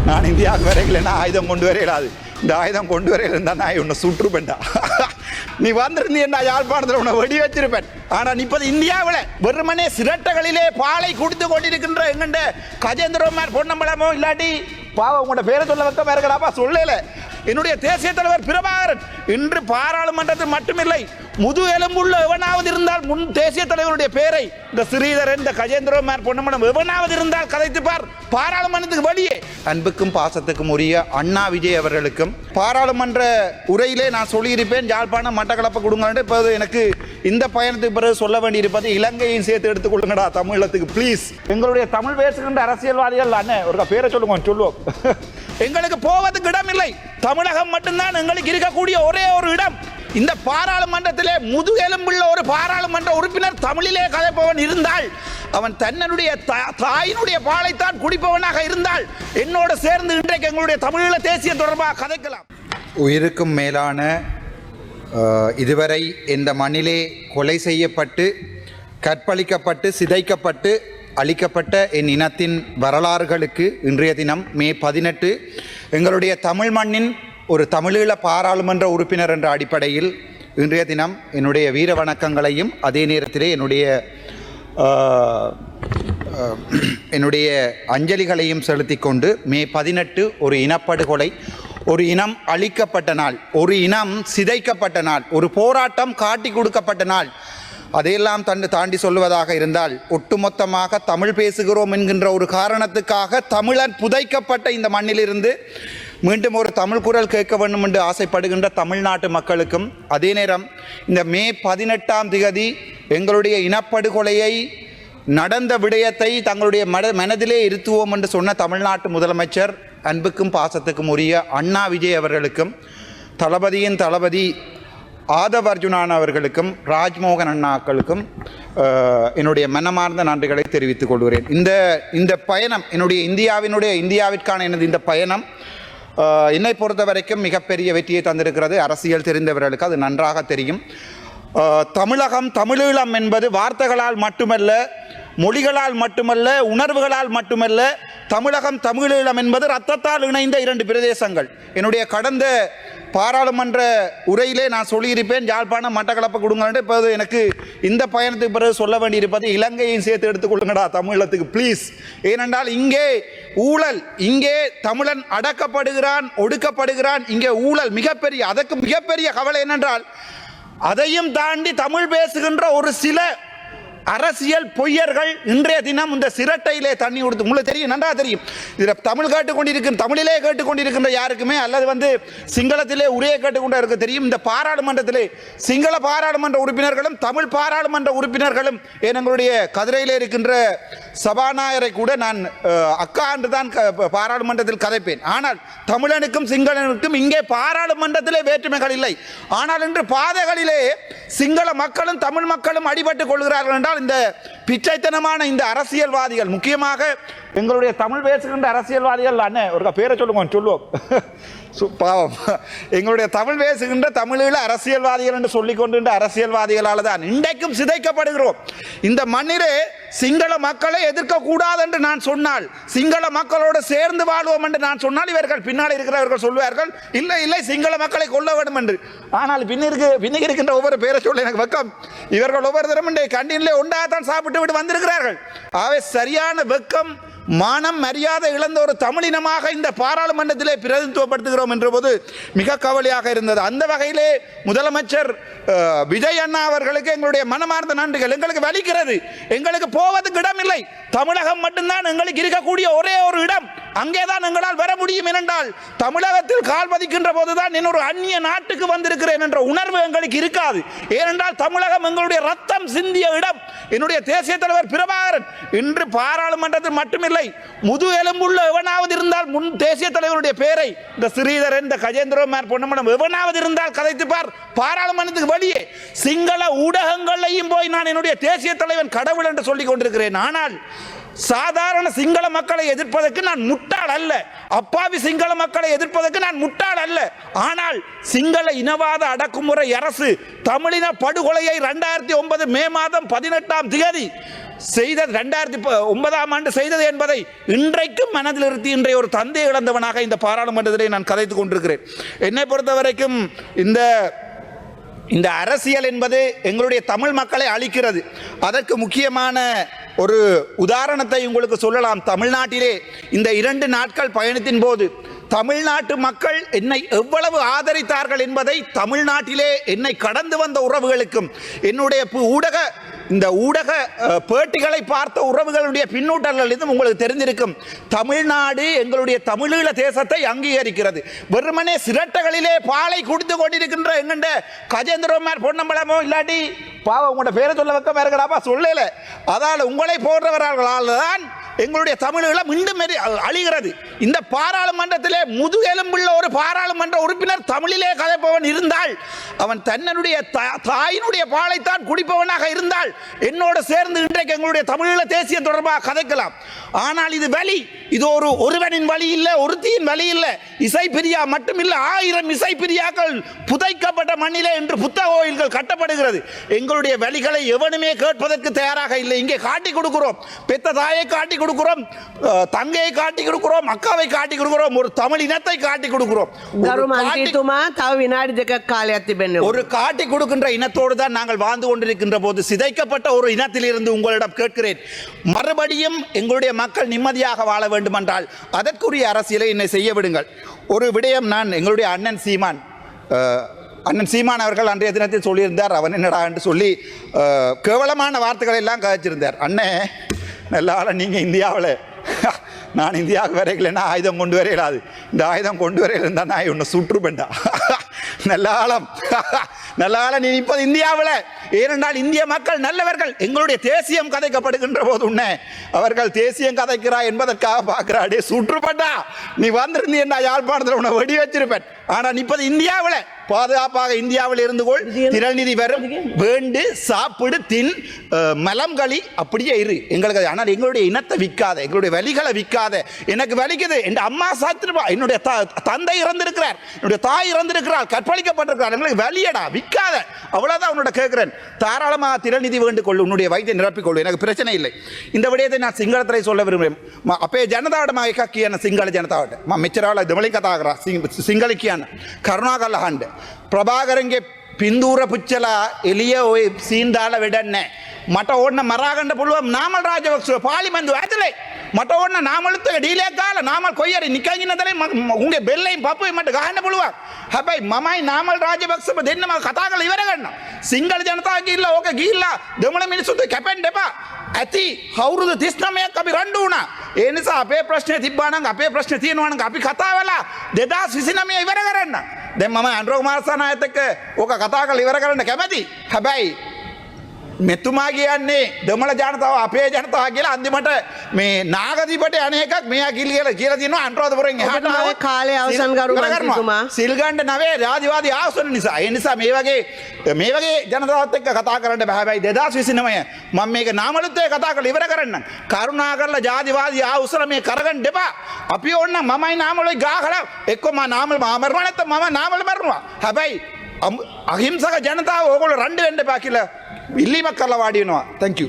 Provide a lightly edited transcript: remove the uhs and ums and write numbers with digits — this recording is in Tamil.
நான் இந்தியாவுக்கு வரையிலன்னா ஆயுதம் கொண்டு வரையிடாது. இந்த ஆயுதம் கொண்டு வரையில இருந்தா நான் உன்னை சுற்றுப்பேன்டா. நீ வந்திருந்தீண்டா யாழ்ப்பாணத்தில் உன்னை வெடி வச்சிருப்பேன். ஆனா நிப்பது இந்தியாவில் வெறுமனே சிரட்டைகளிலே பாலை குடித்து கொண்டிருக்கின்ற எங்கண்ட கஜேந்திரகுமார் பொன்னம்பலமோ இல்லாட்டி பாவம் உங்களோட பேரை சொல்ல வைக்க இருக்கலாப்பா சொல்லல. என்னுடைய தேசிய தலைவர் பிரபாகரன் இன்று பாராளுமன்றத்தில் மட்டுமில்லை, முது எலும்புள்ள எவனாவது இருந்தால் முன் தேசிய தலைவருடைய பேரை இந்த ஸ்ரீதரன், இந்த கஜேந்திரகுமார் பொன்னம்பலம் எவனாவது இருந்தால் கதைத்துப்பார் பாராளுமன்றத்துக்கு வெளியே. அன்புக்கும் பாசத்துக்கும் உரிய அண்ணா விஜய் அவர்களுக்கும் பாராளுமன்ற உரையிலே நான் சொல்லியிருப்பேன், யாழ்ப்பாணம் மட்டக்களப்பு கொடுங்க. இப்போது எனக்கு இந்த பயணத்துக்கு பிறகு சொல்ல வேண்டியிருப்பது இலங்கையும் சேர்த்து எடுத்துக்கொள்ளுங்கடா தமிழத்துக்கு ப்ளீஸ். எங்களுடைய தமிழ் பேசுகின்ற அரசியல்வாதிகள் அண்ணே ஒரு பேரை சொல்லுவோம். எங்களுக்கு போவதுக்கு இடம் இல்லை, தமிழகம் மட்டும்தான் எங்களுக்கு இருக்கக்கூடிய ஒரே ஒரு இடம். இந்த பாராளுமன்றத்திலே முதுகெலும்புள்ள ஒரு பாராளுமன்ற உறுப்பினர் தமிழிலே கதைப்பவன் இருந்தால், அவன் தன்னுடைய தாயினுடைய பாலைத்தான் குடிப்பவனாக இருந்தால் என்னோடு சேர்ந்து இன்றைக்கு எங்களுடைய தமிழீழ தேசிய தொடர்பாக கதைக்கலாம். உயிருக்கும் மேலான இதுவரை இந்த மண்ணிலே கொலை செய்யப்பட்டு கற்பழிக்கப்பட்டு சிதைக்கப்பட்டு அளிக்கப்பட்ட என் இனத்தின் வரலாறுகளுக்கு இன்றைய தினம் மே 18 எங்களுடைய தமிழ் மண்ணின் ஒரு தமிழீழ பாராளுமன்ற உறுப்பினர் என்ற அடிப்படையில் இன்றைய தினம் என்னுடைய வீர வணக்கங்களையும் அதே நேரத்திலே என்னுடைய அஞ்சலிகளையும் செலுத்தி கொண்டு மே 18 ஒரு இனப்படுகொலை, ஒரு இனம் அழிக்கப்பட்ட நாள், ஒரு இனம் சிதைக்கப்பட்ட நாள், ஒரு போராட்டம் காட்டி கொடுக்கப்பட்ட நாள். அதையெல்லாம் தாண்டி சொல்லுவதாக இருந்தால் ஒட்டுமொத்தமாக தமிழ் பேசுகிறோம் என்கின்ற ஒரு காரணத்துக்காக தமிழன் புதைக்கப்பட்ட இந்த மண்ணிலிருந்து மீண்டும் ஒரு தமிழ் குரல் கேட்க வேண்டும் என்று ஆசைப்படுகின்ற தமிழ்நாட்டு மக்களுக்கும், அதே நேரம் இந்த மே 18ஆம் தேதி எங்களுடைய இனப்படுகொலையை நடந்த விடயத்தை தங்களுடைய மனதிலே இருத்துவோம் என்று சொன்ன தமிழ்நாட்டு முதலமைச்சர் அன்புக்கும் பாசத்துக்கும் உரிய அண்ணா விஜய் அவர்களுக்கும், தளபதியின் தளபதி ஆதவ் அர்ஜுனான் அவர்களுக்கும், ராஜ்மோகன் அண்ணாக்களுக்கும் என்னுடைய மனமார்ந்த நன்றிகளை தெரிவித்துக் கொள்கிறேன். இந்த பயணம் இந்தியாவிற்கான எனது இந்த பயணம் என்னை பொறுத்த வரைக்கும் மிகப்பெரிய வெற்றியை தந்திருக்கிறது. அரசியல் தெரிந்தவர்களுக்கு அது நன்றாக தெரியும். தமிழகம், தமிழீழம் என்பது வார்த்தைகளால் மட்டுமல்ல, மொழிகளால் மட்டுமல்ல, உணர்வுகளால் மட்டுமல்ல. தமிழகம், தமிழீழம் என்பது இரத்தத்தால் இணைந்த 2 பிரதேசங்கள். என்னுடைய கடந்த பாராளுமன்ற உரையிலே நான் சொல்லியிருப்பேன், யாழ்ப்பாணம் மட்டக்களப்பு கொடுங்க. இப்போது எனக்கு இந்த பயணத்துக்கு பிறகு சொல்ல வேண்டியிருப்பது இலங்கையும் சேர்த்து எடுத்துக்கொள்ளுங்கடா தமிழத்துக்கு ப்ளீஸ். ஏனென்றால் இங்கே ஊழல், இங்கே தமிழன் அடக்கப்படுகிறான், ஒடுக்கப்படுகிறான். இங்கே ஊழல் மிகப்பெரிய, அதற்கு மிகப்பெரிய கவலை என்னென்றால் அதையும் தாண்டி தமிழ் பேசுகின்ற ஒரு சில அரசியல் பொய்யர்கள் இன்றைய தினம் இந்த சிரட்டையிலே தண்ணி கொடுத்து, உங்களுக்கு தெரியும், நன்றாக தெரியும். இதில் தமிழ் கேட்டுக்கொண்டிருக்கின்ற, தமிழிலே கேட்டுக்கொண்டிருக்கின்ற யாருக்குமே அல்லது சிங்களத்திலே உரையை கேட்டுக்கொண்டு இருக்க தெரியும். இந்த பாராளுமன்றத்திலே சிங்கள பாராளுமன்ற உறுப்பினர்களும் தமிழ் பாராளுமன்ற உறுப்பினர்களும் எங்களுடைய கதிரையிலே இருக்கின்ற சபாநாயகரை கூட நான் அக்கா என்று தான் பாராளுமன்றத்தில் கதைப்பேன். ஆனால் தமிழனுக்கும் சிங்களனுக்கும் இங்கே பாராளுமன்றத்திலே வேற்றுமைகள் இல்லை. ஆனால் இன்று பாதைகளிலே சிங்கள மக்களும் தமிழ் மக்களும் அடிபட்டுக் கொள்கிறார்கள் என்றால் இந்த பிச்சைத்தனமான இந்த அரசியல்வாதிகள், முக்கியமாக எங்களுடைய தமிழ் பேசுகின்ற அரசியல்வாதிகள் அண்ணே ஒரு பேரை சொல்லுவோம் பாவம், எங்களுடைய தமிழ் பேசுகின்ற தமிழீழ அரசியல்வாதிகள் என்று சொல்லிக் கொண்டிருந்த அரசியல்வாதிகளால் தான் இன்றைக்கும் சிதைக்கப்படுகிறோம். இந்த மண்ணிலே சிங்கள மக்களை எதிர்க்கக்கூடாது என்று நான் சொன்னால், சிங்கள மக்களோடு சேர்ந்து வாழ்வோம் என்று நான் சொன்னால், இவர்கள் பின்னால் இருக்கிறவர்கள் சொல்வார்கள் இல்லை இல்லை சிங்கள மக்களை கொல்ல வேண்டும் என்று. ஆனால் பின்னுக்கு இருக்கின்ற ஒவ்வொரு பேரை சொல்ல எனக்கு வெக்கம். இவர்கள் ஒவ்வொரு தரம் கண்டினிலே ஒன்றாகத்தான் சாப்பிட்டு விட்டு வந்திருக்கிறார்கள். ஆகவே சரியான வெக்கம், மானம், மரியாதை இழந்த ஒரு தமிழினமாக இந்த பாராளுமன்றத்திலே பிரதிநிதித்துவப்படுத்துகிறோம் என்ற போது மிக கவலையாக இருந்தது. அந்த வகையிலே முதலமைச்சர் விஜய் அண்ணா அவர்களுக்கு எங்களுடைய மனமார்ந்த நன்றிகள். எங்களுக்கு வலிக்கிறது, எங்களுக்கு போவதுக்கு இடம் இல்லை. தமிழகம் மட்டும்தான் எங்களுக்கு இருக்கக்கூடிய ஒரே ஒரு இடம். அங்கேதான் எங்களால் வர முடியும். ஏனென்றால் தமிழகத்தில் கால் பதிக்கின்ற போதுதான் இன்னொரு அந்நிய நாட்டுக்கு வந்திருக்கிறேன் என்ற உணர்வு எங்களுக்கு இருக்காது. ஏனென்றால் தமிழகம் எங்களுடைய ரத்தம் சிந்திய இடம். என்னுடைய தேசிய தலைவர் பிரபாகரன் இன்று பாராளுமன்றத்தில் மட்டுமில்லை, முது எலும்புள்ள எவனாவது இருந்தால் முன் தேசிய தலைவருடைய பேரை இந்த ஸ்ரீதரன், இந்த கஜேந்திரகுமார் பொன்னம்பலம் எவனாவது இருந்தால் கதைத்துப்பார் பாராளுமன்றத்துக்கு வெளியே. சிங்கள ஊடகங்களையும் போய் நான் என்னுடைய தேசிய தலைவன் கடவுள் என்று சொல்லிக் கொண்டிருக்கிறேன். ஆனால் சாதாரண சிங்கள மக்களை எதிர்ப்பதற்கு நான் முட்டாள் அல்ல, அப்பாவி சிங்கள மக்களை எதிர்ப்பதற்கு நான் முட்டாள் அல்ல. ஆனால் சிங்கள இனவாத அடக்குமுறை அரசு தமிழின படுகொலையை 2009 மே மாதம் 18ஆம் தேதி செய்தது 2009ஆம் ஆண்டு செய்தது என்பதை இன்றைக்கும் மனதில் நிறுத்தி இன்றைய ஒரு தந்தை இழந்தவனாக இந்த பாராளுமன்றத்திலே நான் கதைத்துக் கொண்டிருக்கிறேன். என்னை பொறுத்த வரைக்கும் இந்த அரசியல் என்பது எங்களுடைய தமிழ் மக்களை அழிக்கிறது. அதற்கு முக்கியமான ஒரு உதாரணத்தை உங்களுக்கு சொல்லலாம். தமிழ்நாட்டிலே இந்த 2 நாட்கள் பயணத்தின் போது தமிழ்நாட்டு மக்கள் என்னை எவ்வளவு ஆதரித்தார்கள் என்பதை தமிழ்நாட்டிலே என்னை கடந்து வந்த உறவுகளுக்கும் என்னுடைய ஊடக பேட்டிகளை பார்த்த உறவுகளுடைய பின்னூட்டங்கள் இதுவும் உங்களுக்கு தெரிந்திருக்கும். தமிழ்நாடு எங்களுடைய தமிழீழ தேசத்தை அங்கீகரிக்கிறது. வெறுமனே சிரட்டைகளிலே பாலை குடித்து கொண்டிருக்கின்ற எங்கண்ட கஜேந்திரமார் பொன்னம்பலமோ இல்லாட்டி பாவம் உங்களோட பேரை சொல்ல வைக்க இருக்கடாப்பா சொல்லல. அதால் உங்களை போன்றவர்களால் தான் எங்களுடைய தமிழீழம் மீண்டும் அழிகிறது. இந்த பாராளுமன்றத்திலே முதுகெலும்புள்ள ஒரு பாராளுமன்ற உறுப்பினர் தமிழிலே கதைப்பவன் இருந்தால், அவன் தன்னுடைய தாயினுடைய பாலைத்தான் குடிப்பவனாக இருந்தால் என்னோடு சேர்ந்து இன்றைக்கு எங்களுடைய தமிழீழ தேசிய தொடர்பாக கதைக்கலாம். ஆனால் இது வழி, இது ஒருவனின் வழி இல்லை, ஒருத்தியின் வழி இல்லை, இசைப்பிரியா மட்டும் இல்லை, 1000 இசைப்பிரியாக்கள் புதைக்கப்பட்ட மண்ணிலே இன்று புத்தக கோயில்கள் கட்டப்படுகிறது. எங்களுடைய வழிகளை எவனுமே கேட்பதற்கு தயாராக இல்லை. இங்கே காட்டி கொடுக்கிறோம், பெத்த தாயை காட்டி கொடுக்கிறோம், தங்கையை காட்டி கொடுக்கிறோம், அக்காவை காட்டி கொடுக்கிறோம், ஒரு தமிழ் இனத்தை காட்டி கொடுக்கிறோம். ஒரு காட்டி கொடுக்கின்ற இனத்தோடு தான் நாங்கள் வாழ்ந்து கொண்டிருக்கின்ற போது சிதைக்கப்பட்ட ஒரு இனத்திலிருந்து உங்களிடம் கேட்கிறேன், மறுபடியும் எங்களுடைய மக்கள் நிம்மதியாக வாழ வேண்டும் என்றால் அதற்குரிய அரசியலை என்னை செய்ய விடுங்கள். ஒரு விடயம் நான் எங்களுடைய அண்ணன் சீமான் அவர்கள் அன்றைய தினத்தில் சொல்லியிருந்தார். அவன் என்னடா என்று சொல்லி கேவலமான வார்த்தைகளை எல்லாம் கதைச்சிருந்தார். அண்ணே நல்லால நீங்கள் இந்தியாவில், நான் இந்தியாவுக்கு வரைக்கலைன்னா ஆயுதம் கொண்டு வரையிடாது, இந்த ஆயுதம் கொண்டு வரையில் இருந்தால் நான் உன்னை சுற்றுப்பேன்டா நல்ல நீ இப்போது இந்தியாவில். ஏனென்றால் இந்திய மக்கள் நல்லவர்கள். எங்களுடைய தேசியம் கதைக்கப்படுகின்ற போது உன்னை அவர்கள் தேசியம் கதைக்கிறா என்பதற்காக பார்க்கிறாடே சுற்றுப்பட்டா நீ வந்திருந்தீண்டா யாழ்ப்பாணத்தில் உன்னை வெடி வச்சிருப்பேன். ஆனால் இப்போது இந்தியாவில் பாதுகாப்பாக இந்தியாவில் இருந்து கொள், திரள்நிதி வரும், வேண்டு சாப்பிடு, தின், மலம்களி, அப்படியே இரு எங்களுக்கு. ஆனால் எங்களுடைய இனத்தை விற்காத, எங்களுடைய வலிகளை விற்காத. எனக்கு வலிக்குது, என் அம்மா சாத்திருப்பா, என்னுடைய தந்தை இறந்திருக்கிறார், என்னுடைய தாய் இறந்திருக்கிறார், கற்பழிக்கப்பட்டிருக்கிறார், எங்களுக்கு வலியடா விற்காத. அவ்வளோதான் உன்னோட கேட்கிறேன். தாராளமாக திரள்நிதி வேண்டு கொள்ளு, உன்னுடைய வயிற்றை நிரப்பிக்கொள்ளு, எனக்கு பிரச்சனை இல்லை. இந்த விடயத்தை நான் சிங்களத்திலே சொல்ல விரும்புகிறேன். அப்பே ஜனதாவிட எக்காக்கியான சிங்கள ஜனதாவிட்ட மெச்சராவில் தமிழை கதாகிறா සිංහල කරුණාකරලා අහන්න. ප්‍රභාකරන්ගේ පින්දූර පුච්චලා එළිය ඔය සීන් දාලා වැඩක් නැහැ. මට ඕන්න මරාගන්න පුළුවන් නාමල් රාජපක්ෂව පාර්ලිමේන්තුව ඇතුලේ. මට ඕන්න නාමලුත් එක ඩීලයක් ගාලා නාමල් කොයි හරි නිකන් ඉන්න දලේ උන්ගේ බෙල්ලෙන් පපුවේ මට ගහන්න පුළුවන්. හැබැයි මමයි නාමල් රාජපක්ෂව දෙන්නම කතා කරලා ඉවර ගන්නවා. සිංහල ජනතාව ගිහිල්ලා ඕක ගිහිල්ලා දෙමළ මිනිස්සුන්ට කැපෙන්න එපා. ඇති අවුරුදු 39ක් අපි රණ්ඩු වුණා. ඒ නිසා අපේ ප්‍රශ්නේ තිබ්බා නම්, අපේ ප්‍රශ්නේ තියෙනවා නම් අපි කතා වෙලා 2029 ඉවර කරන්න. දැන් මම අනුර කුමාරසනායත් එක්ක ඕක කතා කරලා ඉවර කරන්න කැමැති. හැබැයි මෙතුමා කියන්නේ දෙමළ ජනතාව අපේ ජනතාව කියලා අන්තිමට මේ නාගදීපට අනේකක් මෙයා කියලා තියෙනවා අනුරාධපුරෙන් එහාට ආවේ කාලේ අවසන් කරු මන්ත්‍රීතුමා සිල් ගන්න නවේ රාජවාදී ආසන නිසා. ඒ නිසා මේ වගේ ජනතාවත් එක්ක කතා කරන්න බෑ. හැබැයි 2029 මම මේක නාමලුත් එක්ක කතා කරලා ඉවර කරන්න. කරුණා කරලා ජාතිවාදී ආසන මේ කරගන්න දෙපා. අපි ඕන්න මමයි නාමලුයි ගාහලා එක්ක මම නාමල් මරනවා නැත්නම් මම නාමල් මරනවා. හැබැයි අහිංසක ජනතාව ඕගොල්ලෝ රණ්ඩු වෙන්න එපා කියලා ඉල්ලීමක් කරලා වාඩි වෙනවා. Thank you.